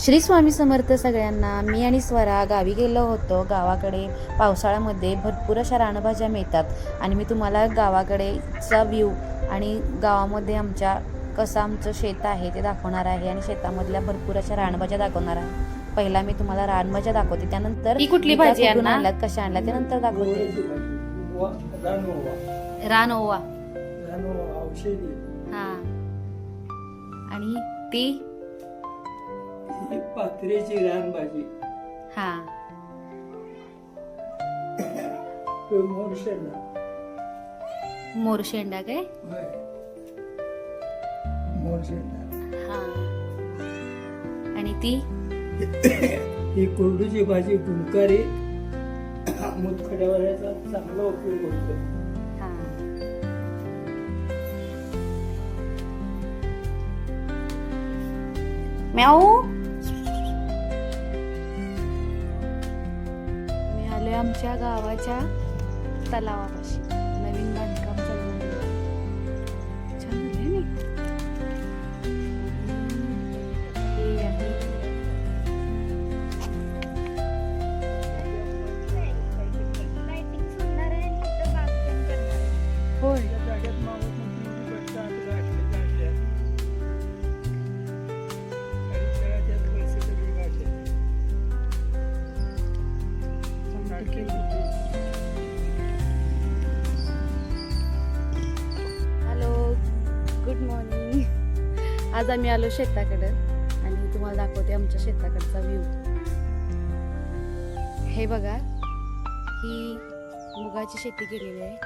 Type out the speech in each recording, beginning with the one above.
श्री स्वामी समर्थ सगळ्यांना. मी आणि स्वरा गावी गेलो होतो. गावाकडे पावसाळ्यामध्ये भरपूर अशा रानभाज्या मिळतात आणि मी तुम्हाला गावाकडेचा व्ह्यू आणि गावामध्ये आमच्या कसं आमचं शेत आहे ते दाखवणार आहे आणि शेतामधल्या भरपूर अशा रानभाज्या दाखवणार आहे. पहिला मी तुम्हाला रानभाज्या दाखवते, त्यानंतर ही कुठली भाजी आहे ना? आणल्यात, कशा आणल्या ते नंतर दाखवते. रानओवा. हा, आणि ती पात्रेची रानभाजी. हा, मोरशेंडा काय? हा, आणि ती ही कोरडूची भाजी गुणकारी मुतखड्यावरचा चांगला उपयोग होतो. हा, म्याऊ. मी आलोय आमच्या गावाच्या तलावापाशी. नवीन बांधकाम चालू आहे. छान आहे नी. हे आहे. होय. Hello, good morning. आज आम्ही आलो शेताकडं आणि तुम्हाला दाखवते आमच्या शेताकडचा व्ह्यू. हे बघा, ही मुगाची शेती केलेली आहे.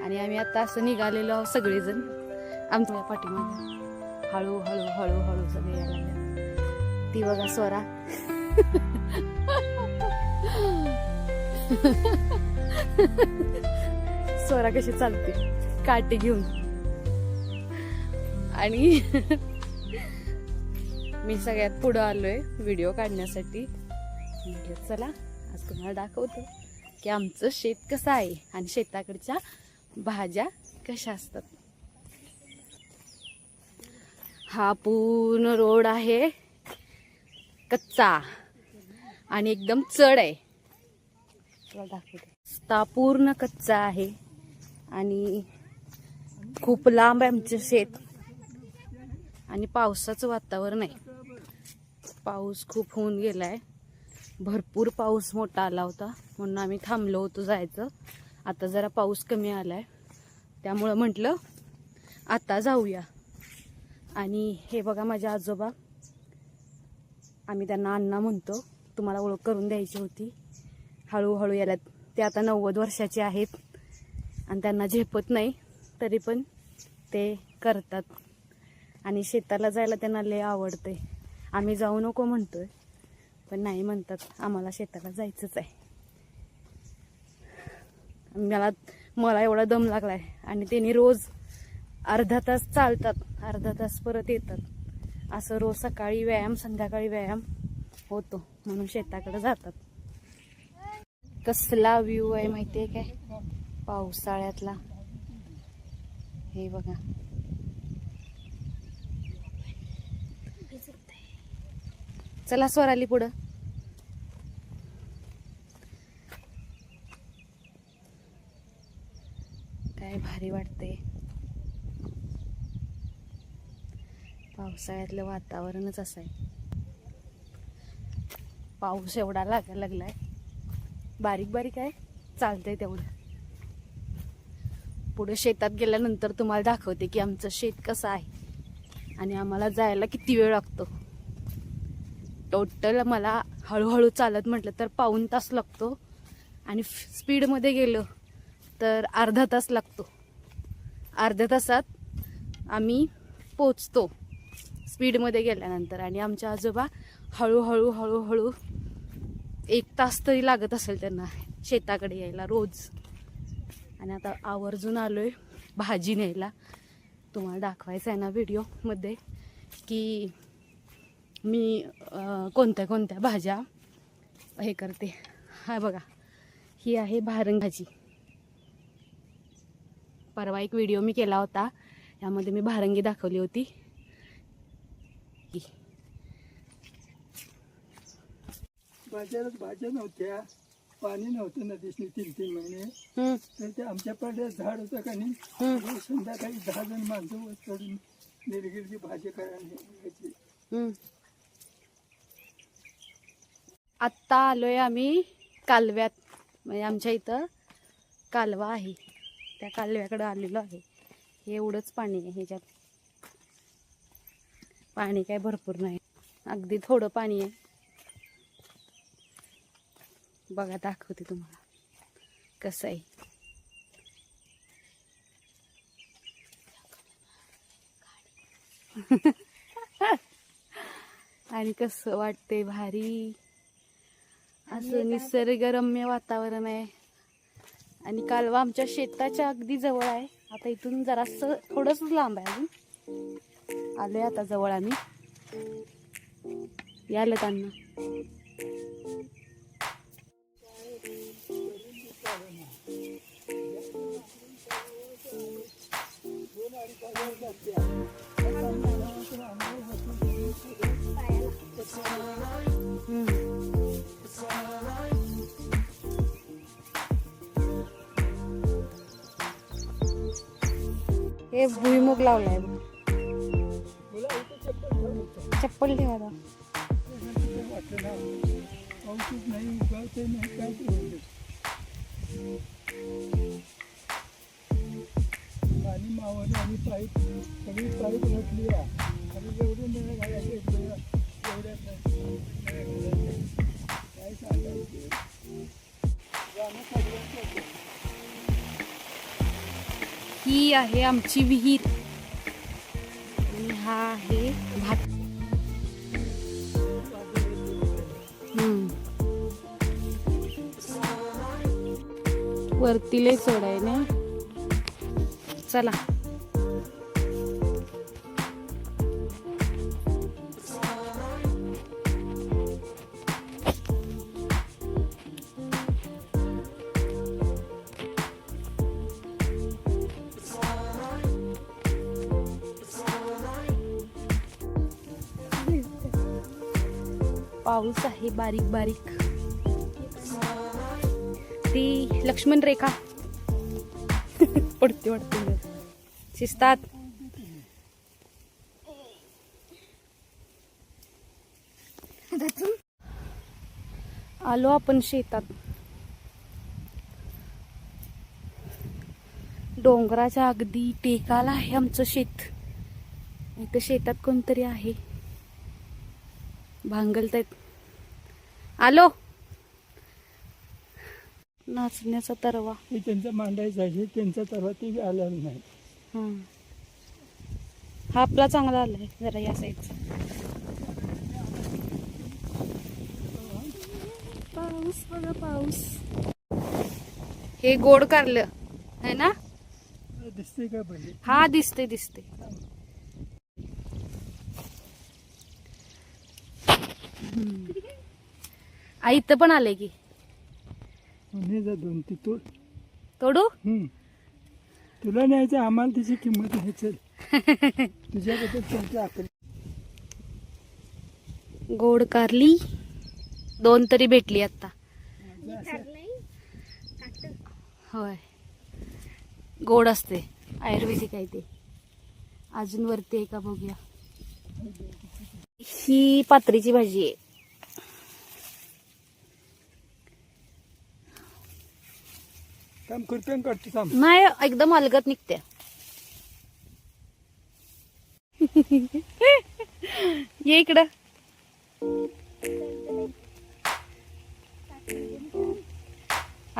आणि आम्ही आता असं निघालेलो आहोत सगळेजण आमच्या पाठीमागे. हळू हळू हळू हळू सगळे यायला लागले. ती बघा स्वरा. स्वरा कशी चालते काटे घेऊन. आणि मी सगळ्यात पुढं आलोय व्हिडिओ काढण्यासाठी. म्हटलं चला आज तुम्हाला दाखवतो की आमचं शेत कसं आहे आणि शेताकडच्या भाज्या कशा असतात. हा पूर्ण रोड आहे कच्चा आणि एकदम चढ आहे. दाखवते. रस्ता पूर्ण कच्चा आहे आणि खूप लांब आहे आमचं शेत. आणि पावसाचं वातावरण आहे. पाऊस खूप होऊन गेलाय. भरपूर पाऊस मोठा आला होता म्हणून आम्ही थांबलो होतो जायचं. आता जरा पाऊस कमी आलाय त्यामुळं म्हटलं आता जाऊया. आणि हे बघा माझे आजोबा. आम्ही त्यांना अण्णा म्हणतो. तुम्हाला ओळख करून द्यायची होती. हळूहळू याला ते आता 90 वर्षाचे आहेत आणि त्यांना झेपत नाही तरी पण ते करतात. आणि शेताला जायला त्यांना लय आवडते. आम्ही जाऊ नको म्हणतोय पण नाही म्हणतात, आम्हाला शेताला जायचंच आहे. मला एवढा दम लागलाय. आणि त्यांनी रोज अर्धा तास चालतात, अर्धा तास परत येतात. असं रोज सकाळी व्यायाम संध्याकाळी व्यायाम होतो म्हणून शेताकडे जातात. कसला व्ह्यू आहे माहितीये काय पावसाळ्यातला. हे बघा. चला स्वराली पुढं. काय भारी वाटते. पावसाळ्यातलं वातावरणच असं आहे. पाऊस एवढा लागायला लागलाय. बारीक बारीक आहे, चालतंय तेवढं. पुढे शेतात गेल्यानंतर तुम्हाला दाखवते की आमचं शेत कसं आहे आणि आम्हाला जायला किती वेळ लागतो. टोटल मला हळूहळू चालत म्हटलं तर पाऊण तास लागतो आणि स्पीडमध्ये गेलं तर अर्धा तास लागतो. अर्ध्या तासात आम्ही पोचतो स्पीडमध्ये गेल्यानंतर. आणि आमच्या आजोबा हळूहळू हळूहळू 1 तास तरी लागत असेल त्यांना शेताकडे यायला रोज. आणि आता आवर्जून आलोय भाजी न्यायला. तुम्हाला दाखवायचं आहे ना व्हिडिओमध्ये की मी कोणत्या कोणत्या भाज्या हे करते. हा बघा, ही आहे भारंग भाजी. परवा एक व्हिडिओ मी केला होता, यामध्ये मी भारंगी दाखवली होती. बाजारात भाज्या नव्हत्या, पाणी नव्हतं नदीसनी 3-3 महिने. तर ते आमच्या पाड्यात झाड होतं का नाही, रोज संध्याकाळी 10 जण माणसं वर चढून निलगिरीची भाजी करायला. आत्ता आलोय आम्ही कालव्यात, म्हणजे आमच्या इथं कालवा आहे, त्या कालव्याकडे आलेलो आहे. हे एवढंच पाणी आहे, ह्याच्यात पाणी काय भरपूर नाही, अगदी थोडं पाणी आहे. बघा दाखवते तुम्हाला कसं आहे. आणि कसं वाटते भारी असं निसर्गरम्य वातावरण आहे. आणि कालवा आमच्या शेताच्या अगदी जवळ आहे. आता इथून जरासं थोडंच लांब आहे, अजून आलोय आता जवळ आम्ही. यायला त्यांना हे भुईमुग लावलाय बघ. चप्पल ठेवा आता. पाऊसच नाही, उगावते नाही, काय ते होते. पाणी मावळले आणि पाईप सगळी पाईप घातली आहे. आणि एवढे नळ घालायचे एवढ्यात काय सांगायचे. गाणं सगळ्यांचं. ही आहे आमची विहीर आणि हा आहे भात. वरती लय चढ आहे ना. चला पाऊस आहे बारीक बारीक. ती लक्ष्मण रेखा पडते वाटते शिस्तात. आलो आपण शेतात. डोंगराच्या अगदी टेकाला आहे आमचं शेत. इथं शेतात कोणतरी आहे, भांगलतायत. आलो. नाचण्याचा तरवा हे त्यांचा मांडायचा आहे, त्यांचा तरवा ते आला नाही. हा आपला चांगला आलाय जरा या साईडचा. पाऊस बघा पाऊस. हे गोड कारलं आहे ना. दिसते का पहिले. हा दिसते दिसते. आई इथं पण आलंय की. दोन ती तोडू. तुला न्यायचं, आम्हाला त्याची किंमत नाही. चल तुझ्याबद्दल त्यांची आकल. गोड कारली 2 तरी भेटली आता. होय गोड असते, आयुर्वेदिक आहे ते. अजून वरती आहे का बघूया. ही पात्रीची भाजी आहे. काम करतो काढतो थांब. नाही एकदम अलगत निघते. ये इकडं.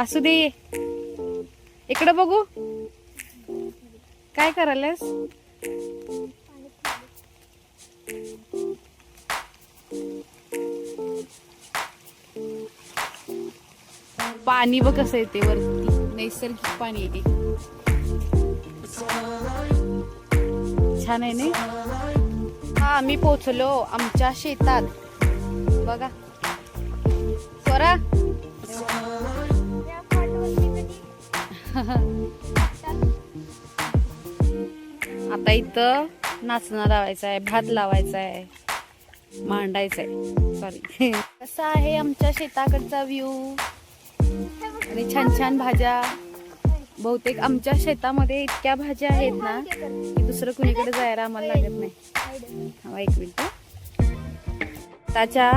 असू दे, इकडं बघू काय करायलास. पाणी बघ कसं येते वरती, नैसर्गिक पाणी येते. छान आहे ना. हा आम्ही पोचलो आमच्या शेतात. बघा स्वरा. आता इथं नाचणं लावायचं आहे, भात लावायचा आहे, मांडायचं आहे. सॉरी. कसा आहे आमच्या शेताकडचा व्ह्यू आणि छान छान भाज्या. बहुतेक आमच्या शेतामध्ये इतक्या भाज्या आहेत ना की दुसरं कुणीकडे जायला आम्हाला लागत नाही. हा, एक मिनिट. त्याच्या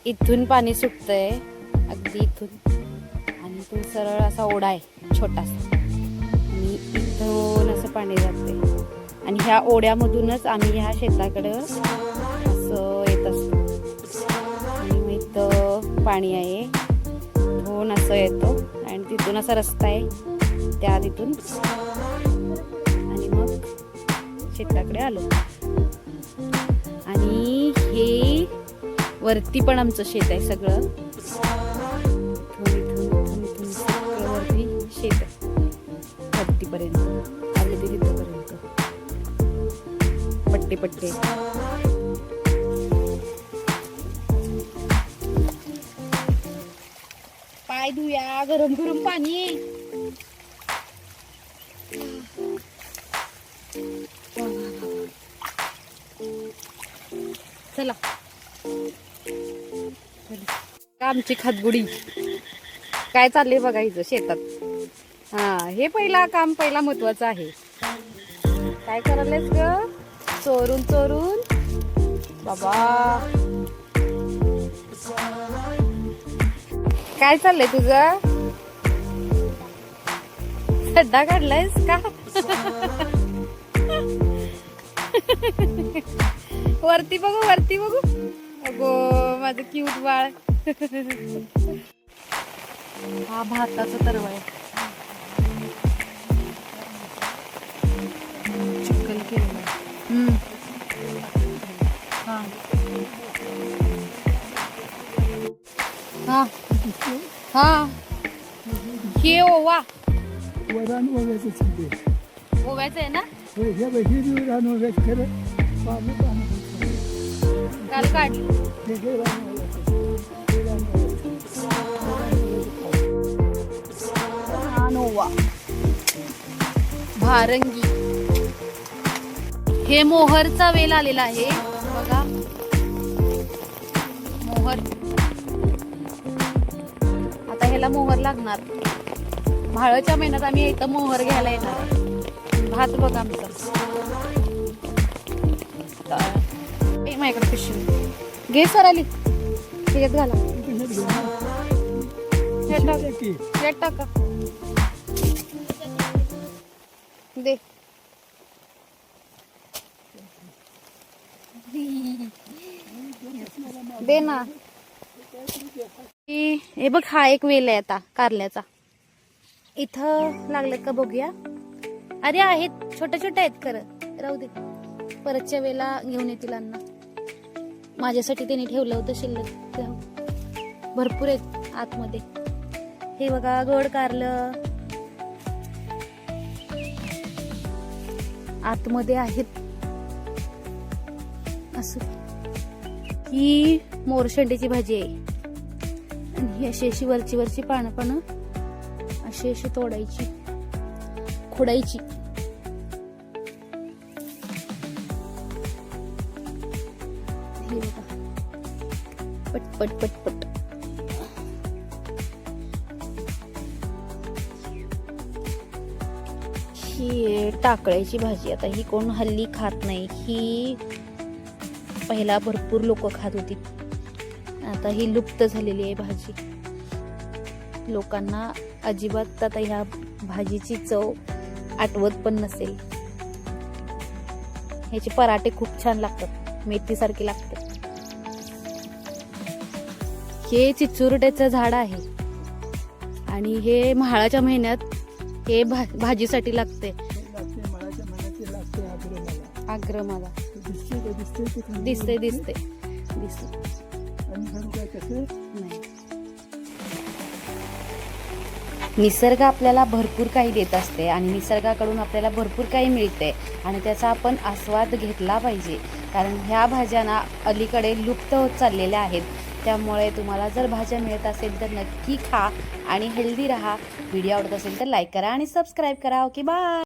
इथून पाणी सुटतंय अगदी इथून, आणि इथून सरळ असा ओढा आहे छोटासा, आणि इथून असं पाणी जाते, आणि ह्या ओढ्यामधूनच आम्ही ह्या शेताकडं असं येत असतो. आणि मग इथं पाणी आहे, इथून असं येतो आणि तिथून असा रस्ता आहे त्या तिथून, आणि मग शेताकडे आलो. आणि हे वरती पण आमचं शेत आहे सगळं. इथून सगळं वरती शेत आहे वरतीपर्यंत, अगदी तिथपर्यंत पट्टे पट्टे. पाय धुया, गरम गरम पाणी. चला, आमची खतगुडी काय चाललंय बघा इथं शेतात. हा, हे काम पहिला महत्वाचं आहे. काय करायलास ग? चोरून चोरून बाबा. काय चाललंय तुझं? खड्डा काढलायस का? वरती बघू, वरती बघू. अगो माझं क्यूट बाळ. हा भाताचा तरवा आहे, चिखल केलेला. हा हा हा, हे ओवा वरान ओव्याचं ओव्याचं आहे ना. रान ओव्याचं खरं काल काढली. ओवा, भारंगी. हे मोहरचा वेल आलेला आहे बघा, मोहर. आता ह्याला मोहर लागणार. भाळच्या महिन्यात आम्ही इथं मोहर घ्यायला येणार. भात बघा आमचा. माझ्याकडे पिशवी घे सर आली, त्याच्यात घाला. टाका दे. दे ना. हे बघ, हा एक वेल आहे आता कारल्याचा. इथं लागलेत का बघूया. अरे आहेत, छोटे छोटे आहेत खरं. राहू दे, परतच्या वेळेला घेऊन येतील अण्णा. माझ्यासाठी त्यांनी ठेवलं होतं शिल्लक. भरपूर आहेत आतमध्ये. हे बघा, गोड कारलं आतमध्ये आहेत. असं ही मोरशेंडीची भाजी आहे, आणि ही अशी वरची पानं पण अशी तोडायची, खोडायची. हे बघा, पटपट पटपट. ही टाकळ्याची भाजी. आता ही कोण हल्ली खात नाही. ही पहिला भरपूर लोक खात होती, आता ही लुप्त झालेली आहे भाजी. लोकांना अजिबात आता ह्या भाजीची चव आठवत पण नसेल. ह्याचे पराठे खूप छान लागतात, मेथीसारखे लागतात. हे चिचुरट्याचं झाड आहे, आणि हे म्हाळाच्या महिन्यात हे भाजीसाठी लागते. आग्रमाला दिसते. निसर्ग आपल्याला भरपूर काही देत असते, आणि निसर्गाकडून आपल्याला भरपूर काही मिळते, आणि त्याचा आपण आस्वाद घेतला पाहिजे. कारण ह्या भाज्यांना अलीकडे लुप्त होत चाललेल्या आहेत. त्यामुळे तुम्हाला जर भाज्या मिळत असेल तर नक्की खा आणि हेल्दी राहा. व्हिडिओ आवडत असेल तर लाईक करा आणि सबस्क्राईब करा. Okay, bye.